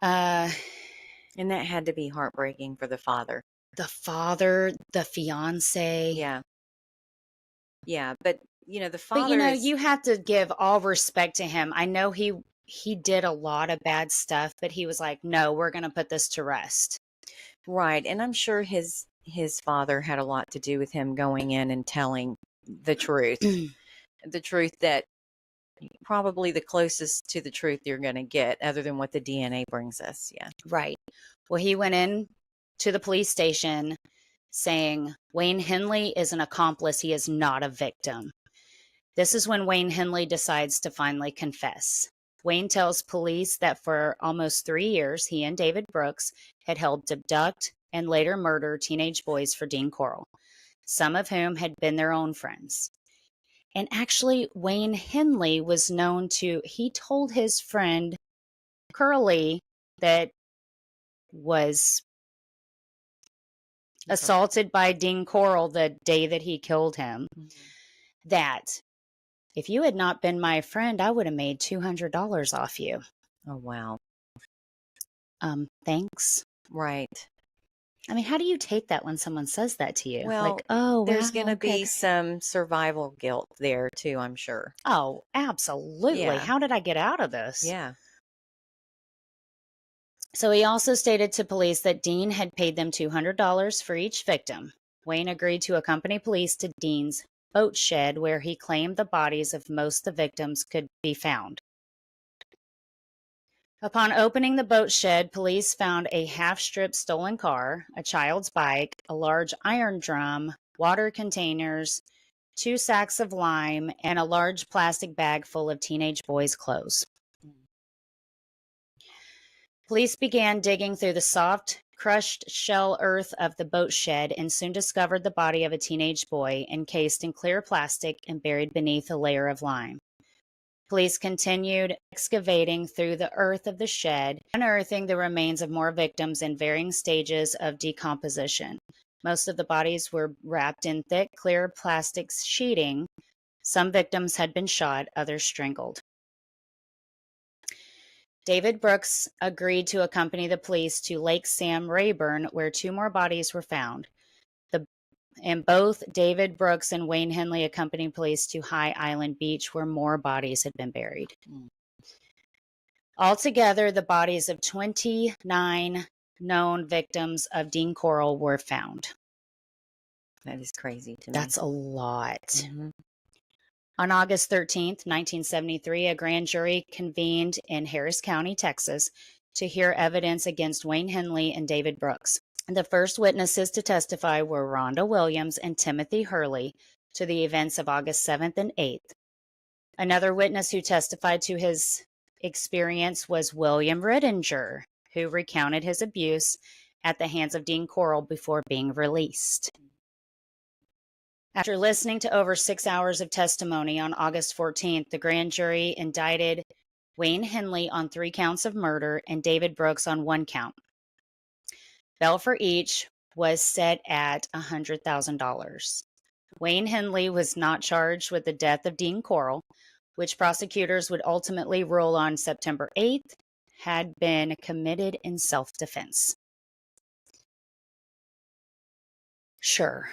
S1: And that had to be heartbreaking for the father.
S2: The father, the fiance.
S1: Yeah. Yeah. But, the
S2: But,
S1: father
S2: you have to give all respect to him. I know he did a lot of bad stuff, but he was like, no, we're going to put this to rest.
S1: Right. And I'm sure his father had a lot to do with him going in and telling the truth. The truth that probably the closest to the truth you're going to get, other than what the DNA brings us. Yeah.
S2: Right. Well, he went in to the police station saying Wayne Henley is an accomplice. He is not a victim. This is when Wayne Henley decides to finally confess. Wayne tells police that for almost 3 years, he and David Brooks had helped abduct and later murder teenage boys for Dean Corll, some of whom had been their own friends. And actually, Wayne Henley was known to, he told his friend Corll that was assaulted by Dean Corll the day that he killed him, that if you had not been my friend, I would have made $200 off you.
S1: Oh, wow.
S2: Thanks.
S1: Right.
S2: I mean, how do you take that when someone says that to you?
S1: Well,
S2: like, oh,
S1: there's
S2: wow,
S1: going to
S2: okay.
S1: be some survival guilt there too, I'm sure.
S2: Oh, absolutely.
S1: Yeah.
S2: How did I get out of this?
S1: Yeah.
S2: So he also stated to police that Dean had paid them $200 for each victim. Wayne agreed to accompany police to Dean's boat shed, where he claimed the bodies of most of the victims could be found. Upon opening the boat shed, police found a half-strip stolen car, a child's bike, a large iron drum, water containers, 2 sacks of lime, and a large plastic bag full of teenage boys' clothes. Police began digging through the soft, crushed shell earth of the boat shed and soon discovered the body of a teenage boy encased in clear plastic and buried beneath a layer of lime. Police continued excavating through the earth of the shed, unearthing the remains of more victims in varying stages of decomposition. Most of the bodies were wrapped in thick, clear plastic sheeting. Some victims had been shot, others strangled. David Brooks agreed to accompany the police to Lake Sam Rayburn, where 2 more bodies were found. And both David Brooks and Wayne Henley accompanied police to High Island Beach, where more bodies had been buried. Altogether, the bodies of 29 known victims of Dean Corll were found.
S1: That is crazy to me.
S2: That's a lot.
S1: Mm-hmm.
S2: On August 13th, 1973, a grand jury convened in Harris County, Texas, to hear evidence against Wayne Henley and David Brooks. The first witnesses to testify were Rhonda Williams and Timothy Hurley to the events of August 7th and 8th. Another witness who testified to his experience was William Rittinger, who recounted his abuse at the hands of Dean Corll before being released. After listening to over 6 hours of testimony on August 14th, the grand jury indicted Wayne Henley on 3 counts of murder and David Brooks on 1 count. Bail for each was set at $100,000. Wayne Henley was not charged with the death of Dean Corll, which prosecutors would ultimately rule on September 8th had been committed in self-defense. Sure.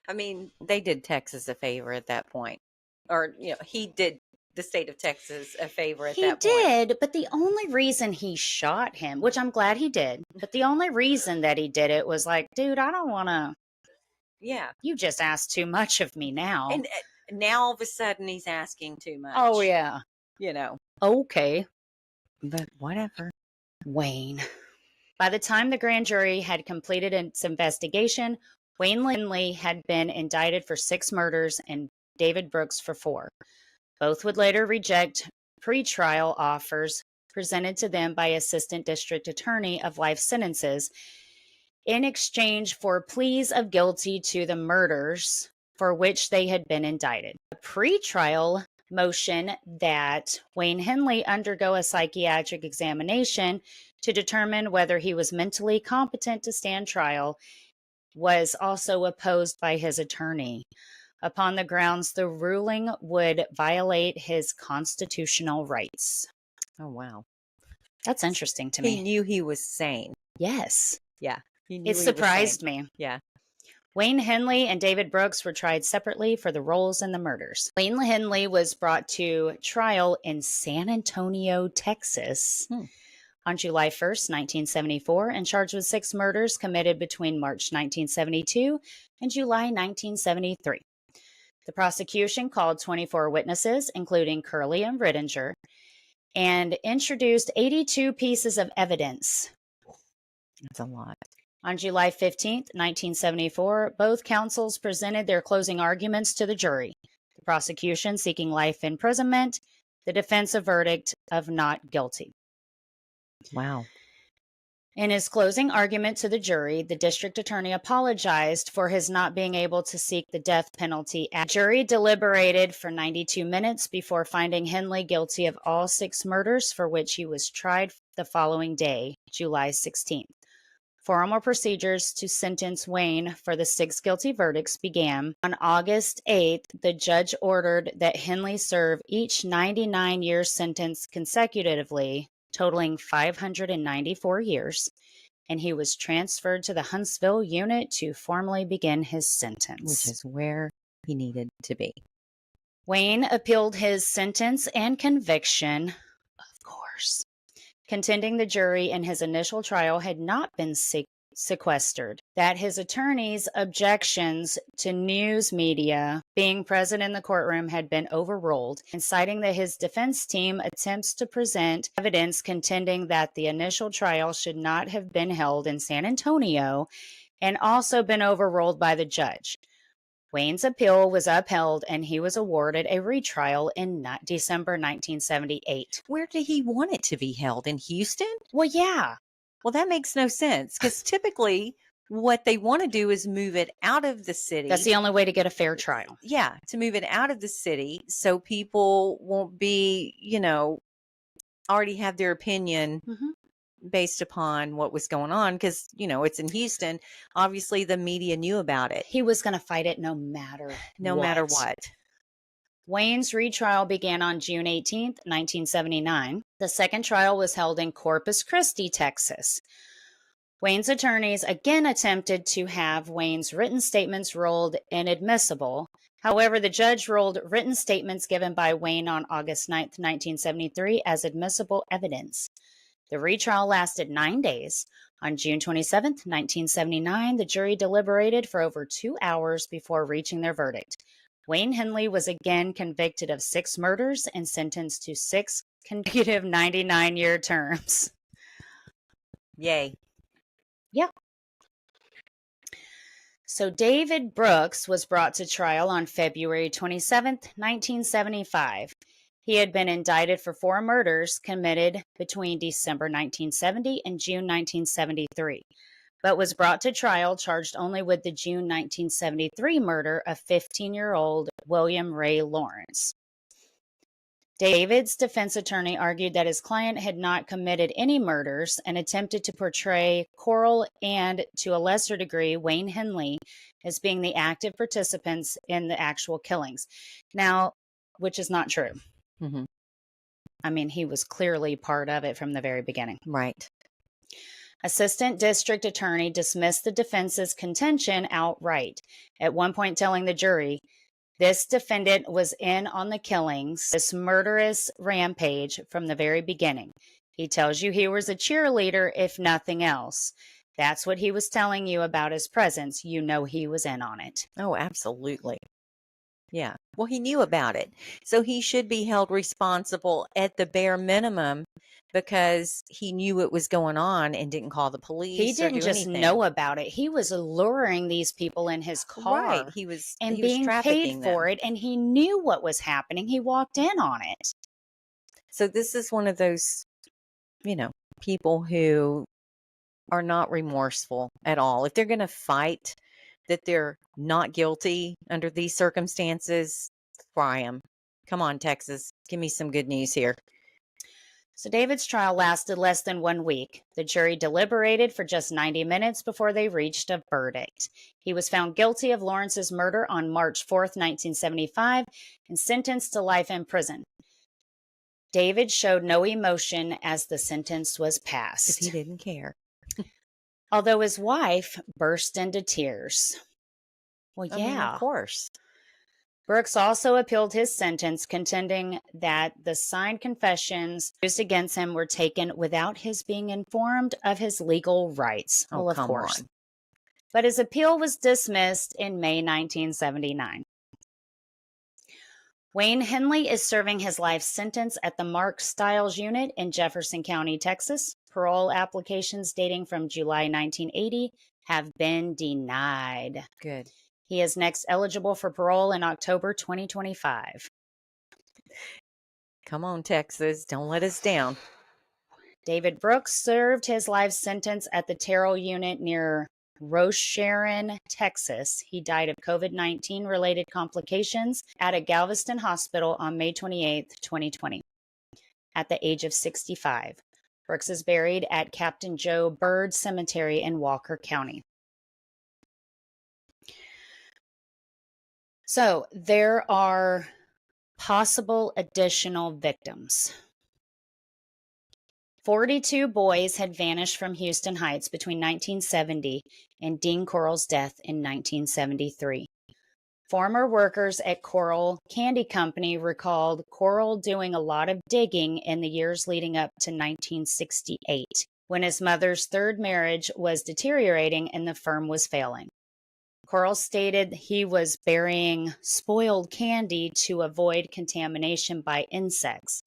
S1: I mean, they did Texas a favor at that point. Or, he did the state of Texas a favor at that point.
S2: He did, but the only reason he shot him, which I'm glad he did, but the only reason that he did it was like, dude, I don't want to.
S1: Yeah.
S2: You just asked too much of me now.
S1: And now all of a sudden he's asking too much.
S2: Oh, yeah. Okay.
S1: But whatever.
S2: Wayne. By the time the grand jury had completed its investigation, Wayne Henley had been indicted for 6 murders and David Brooks for 4. Both would later reject pretrial offers presented to them by Assistant District Attorney of life sentences in exchange for pleas of guilty to the murders for which they had been indicted. The pretrial motion that Wayne Henley undergo a psychiatric examination to determine whether he was mentally competent to stand trial was also opposed by his attorney, upon the grounds the ruling would violate his constitutional rights.
S1: Oh, wow.
S2: That's interesting to
S1: He
S2: me.
S1: knew he was sane.
S2: Yes.
S1: Yeah. He knew
S2: It
S1: he was
S2: surprised
S1: sane.
S2: me.
S1: Yeah.
S2: Wayne Henley and David Brooks were tried separately for the roles in the murders. Wayne Henley was brought to trial in San Antonio, Texas, on July 1st, 1974, and charged with 6 murders committed between March 1972 and July 1973. The prosecution called 24 witnesses, including Curley and Rittinger, and introduced 82 pieces of evidence.
S1: That's a lot.
S2: On July 15th, 1974, both counsels presented their closing arguments to the jury. The prosecution seeking life imprisonment, the defense a verdict of not guilty.
S1: Wow.
S2: In his closing argument to the jury, the district attorney apologized for his not being able to seek the death penalty. The jury deliberated for 92 minutes before finding Henley guilty of all 6 murders, for which he was tried the following day, July 16th. Formal procedures to sentence Wayne for the 6 guilty verdicts began. On August 8th, the judge ordered that Henley serve each 99-year sentence consecutively, totaling 594 years, and he was transferred to the Huntsville unit to formally begin his sentence.
S1: Which is where he needed to be.
S2: Wayne appealed his sentence and conviction, of course, contending the jury in his initial trial had not been sequestered, that his attorney's objections to news media being present in the courtroom had been overruled, and citing that his defense team attempts to present evidence contending that the initial trial should not have been held in San Antonio and also been overruled by the judge. Wayne's appeal was upheld and he was awarded a retrial in December 1978.
S1: Where did he want it to be held? In Houston?
S2: Well, yeah.
S1: Well, that makes no sense because typically what they want to do is move it out of the city.
S2: That's the only way to get a fair trial.
S1: Yeah, to move it out of the city so people won't be, already have their opinion based upon what was going on because, it's in Houston. Obviously, the media knew about it.
S2: He was going to fight it no matter what. Wayne's retrial began on June 18th, 1979. The second trial was held in Corpus Christi, Texas. Wayne's attorneys again attempted to have Wayne's written statements ruled inadmissible. However, the judge ruled written statements given by Wayne on August 9th, 1973 as admissible evidence. The retrial lasted 9 days. On June 27th, 1979, the jury deliberated for over 2 hours before reaching their verdict. Wayne Henley was again convicted of 6 murders and sentenced to 6 consecutive 99-year terms.
S1: Yay.
S2: Yeah. So David Brooks was brought to trial on February 27th, 1975. He had been indicted for 4 murders committed between December 1970 and June 1973, but was brought to trial charged only with the June 1973 murder of 15-year-old William Ray Lawrence. David's defense attorney argued that his client had not committed any murders and attempted to portray Corll and, to a lesser degree, Wayne Henley as being the active participants in the actual killings. Now, which is not true.
S1: Mm-hmm.
S2: I mean, he was clearly part of it from the very beginning.
S1: Right.
S2: Assistant District Attorney dismissed the defense's contention outright, at one point telling the jury, "This defendant was in on the killings, this murderous rampage from the very beginning. He tells you he was a cheerleader, if nothing else. That's what he was telling you about his presence. You know he was in on it."
S1: Oh, absolutely. Yeah. Well, he knew about it. So he should be held responsible at the bare minimum because he knew what was going on and didn't call the police.
S2: He didn't just
S1: anything.
S2: know about it. He was luring these people in his car.
S1: Right. He was
S2: being paid for it, and he knew what was happening. He walked in on it.
S1: So this is one of those, people who are not remorseful at all. If they're going to fight that they're not guilty under these circumstances, fry them. Come on, Texas. Give me some good news here.
S2: So David's trial lasted less than 1 week. The jury deliberated for just 90 minutes before they reached a verdict. He was found guilty of Lawrence's murder on March 4th, 1975, and sentenced to life in prison. David showed no emotion as the sentence was passed.
S1: He didn't care.
S2: Although his wife burst into tears. Well,
S1: I mean,
S2: yeah.
S1: of course.
S2: Brooks also appealed his sentence, contending that the signed confessions used against him were taken without his being informed of his legal rights.
S1: Oh,
S2: well, of
S1: come
S2: course.
S1: on.
S2: But his appeal was dismissed in May 1979. Wayne Henley is serving his life sentence at the Mark Stiles Unit in Jefferson County, Texas. Parole applications dating from July 1980 have been denied.
S1: Good.
S2: He is next eligible for parole in October 2025.
S1: Come on, Texas. Don't let us down.
S2: David Brooks served his life sentence at the Terrell Unit near Rosharon, Texas. He died of COVID-19 related complications at a Galveston hospital on May 28, 2020, at the age of 65. Brooks is buried at Captain Joe Byrd Cemetery in Walker County. So there are possible additional victims. 42 boys had vanished from Houston Heights between 1970 and Dean Corll's death in 1973. Former workers at Corll Candy Company recalled Corll doing a lot of digging in the years leading up to 1968, when his mother's third marriage was deteriorating and the firm was failing. Corll stated he was burying spoiled candy to avoid contamination by insects.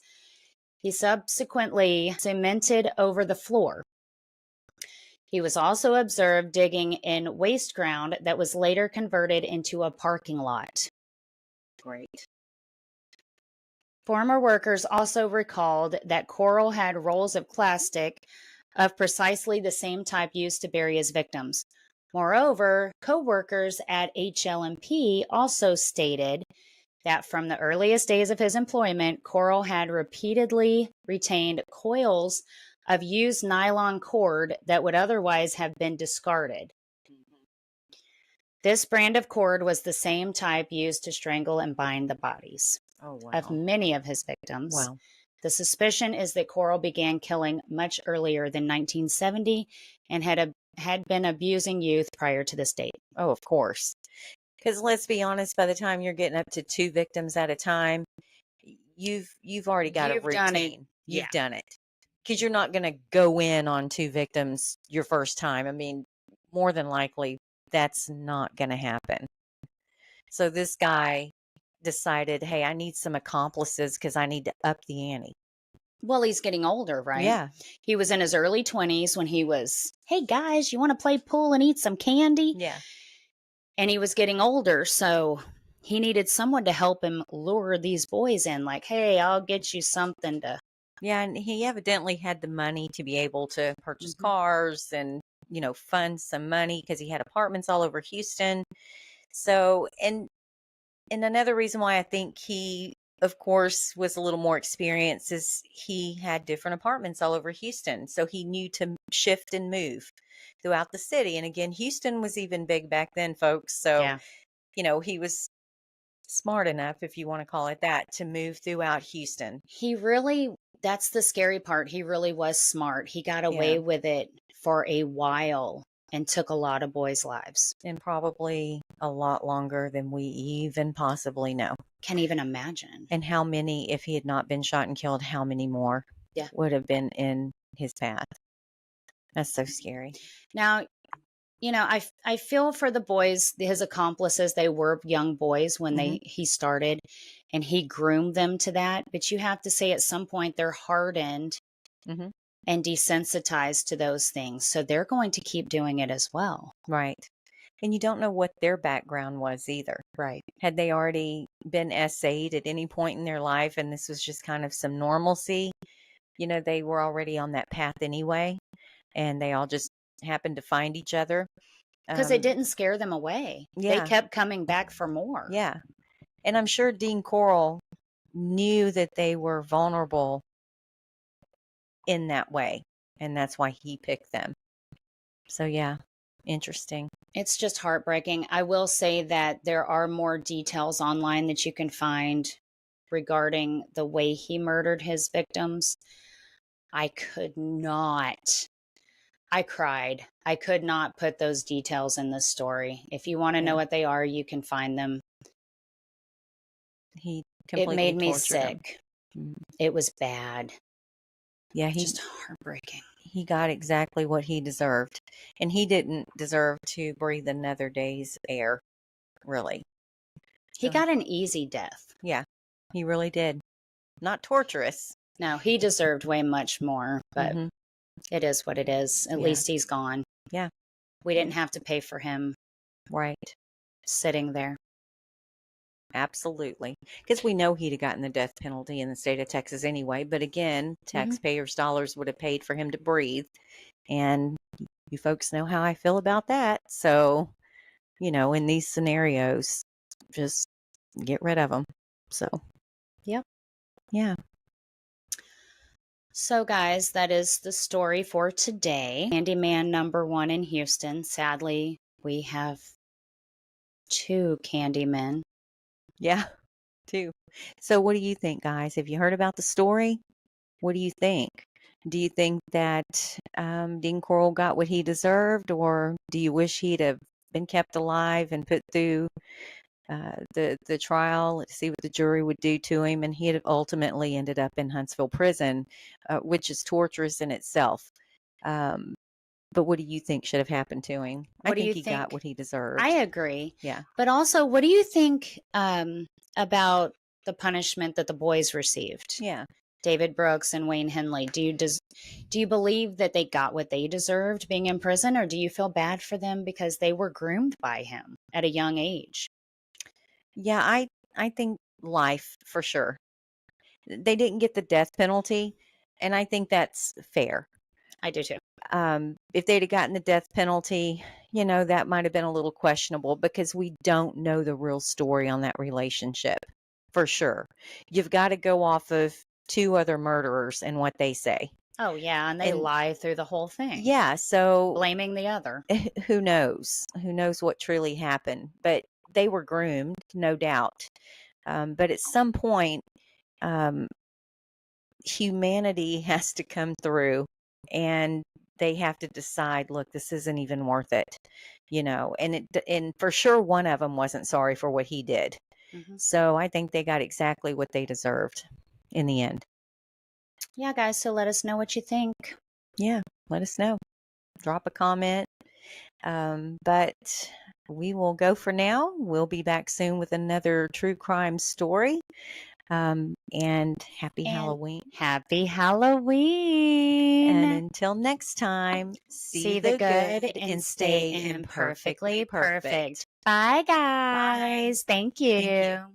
S2: He subsequently cemented over the floor. He was also observed digging in waste ground that was later converted into a parking lot.
S1: Great.
S2: Former workers also recalled that Corll had rolls of plastic of precisely the same type used to bury his victims. Moreover, co-workers at HLMP also stated that from the earliest days of his employment, Corll had repeatedly retained coils of used nylon cord that would otherwise have been discarded. This brand of cord was the same type used to strangle and bind the bodies of many of his victims.
S1: Wow.
S2: The suspicion is that Corll began killing much earlier than 1970 and had been abusing youth prior to this date.
S1: Oh, of course. Because let's be honest, by the time you're getting up to 2 victims at a time, you've already got a routine. You've done it. Because you're not going to go in on 2 victims your first time. I mean, more than likely, that's not going to happen. So this guy decided, hey, I need some accomplices because I need to up the ante.
S2: Well, he's getting older, right?
S1: Yeah.
S2: He was in his early 20s when he was, hey, guys, you want to play pool and eat some candy?
S1: Yeah.
S2: And he was getting older, so he needed someone to help him lure these boys in. Like, hey, I'll get you something to...
S1: Yeah, and he evidently had the money to be able to purchase cars and, fund some money because he had apartments all over Houston. So, and another reason why I think he, of course, was a little more experienced is he had different apartments all over Houston. So he knew to shift and move throughout the city. And again, Houston was even big back then, folks. So,
S2: Yeah.
S1: He was smart enough, if you want to call it that, to move throughout Houston.
S2: He really, that's the scary part. He really was smart. He got away with it for a while and took a lot of boys' lives.
S1: And probably a lot longer than we even possibly know.
S2: Can't even imagine.
S1: And how many, if he had not been shot and killed, how many more would have been in his path? That's so scary.
S2: Now, I feel for the boys, his accomplices. They were young boys when he started, and he groomed them to that. But you have to say at some point they're hardened and desensitized to those things. So they're going to keep doing it as well.
S1: Right. And you don't know what their background was either.
S2: Right.
S1: Had they already been SA'd at any point in their life and this was just kind of some normalcy, they were already on that path anyway. And they all just happened to find each other.
S2: Because it didn't scare them away.
S1: Yeah.
S2: They kept coming back for more.
S1: Yeah. And I'm sure Dean Corll knew that they were vulnerable in that way, and that's why he picked them. So yeah, interesting.
S2: It's just heartbreaking. I will say that there are more details online that you can find regarding the way he murdered his victims. I could not. I cried. I could not put those details in this story. If you want to know
S1: Yeah.
S2: what they are, you can find them.
S1: He
S2: It
S1: completely
S2: made me
S1: tortured them.
S2: sick.
S1: Mm.
S2: It was bad.
S1: Yeah,
S2: Just heartbreaking.
S1: he got exactly what he deserved, and he didn't deserve to breathe another day's air, really.
S2: He
S1: So
S2: got an easy death.
S1: yeah, he really did. Not torturous.
S2: No, he deserved way much more, but
S1: Mm-hmm.
S2: it is what it is. At
S1: Yeah.
S2: least he's gone.
S1: Yeah.
S2: We didn't have to pay for him
S1: Right.
S2: sitting there.
S1: Absolutely. Because we know he'd have gotten the death penalty in the state of Texas anyway. But again, taxpayers' dollars would have paid for him to breathe. And you folks know how I feel about that. So, in these scenarios, just get rid of them. So,
S2: Yep.
S1: yeah.
S2: So, guys, that is the story for today. Candyman #1 in Houston. Sadly, we have 2 Candymen.
S1: Yeah. Too. So, what do you think, guys? Have you heard about the story? What do you think? Do you think that Dean Corll got what he deserved, or do you wish he'd have been kept alive and put through the trial to see what the jury would do to him, and he had ultimately ended up in Huntsville prison, which is torturous in itself. Um, but what do you think should have happened to him? I
S2: What do
S1: think
S2: you
S1: he got
S2: think?
S1: what he deserved.
S2: I agree.
S1: Yeah.
S2: But also, what do you think about the punishment that the boys received?
S1: Yeah.
S2: David Brooks and Wayne Henley. Do you believe that they got what they deserved being in prison, or do you feel bad for them because they were groomed by him at a young age?
S1: Yeah, I think life for sure. They didn't get the death penalty, and I think that's fair.
S2: I do too.
S1: If they'd have gotten the death penalty, that might have been a little questionable because we don't know the real story on that relationship for sure. You've got to go off of 2 other murderers and what they say.
S2: Oh, yeah, and they
S1: And
S2: lie through the whole thing,
S1: yeah, so
S2: blaming the other.
S1: who knows? Who knows what truly happened? But they were groomed, no doubt. But at some point, um, humanity has to come through, and they have to decide, look, this isn't even worth it, and for sure one of them wasn't sorry for what he did. So I think they got exactly what they deserved in the end.
S2: Yeah, guys, so let us know what you think.
S1: Yeah, let us know. Drop a comment. But we will go for now. We'll be back soon with another true crime story. And happy Halloween.
S2: Happy Halloween.
S1: And until next time,
S2: See the good and stay imperfectly perfect. Bye, guys. Thank you.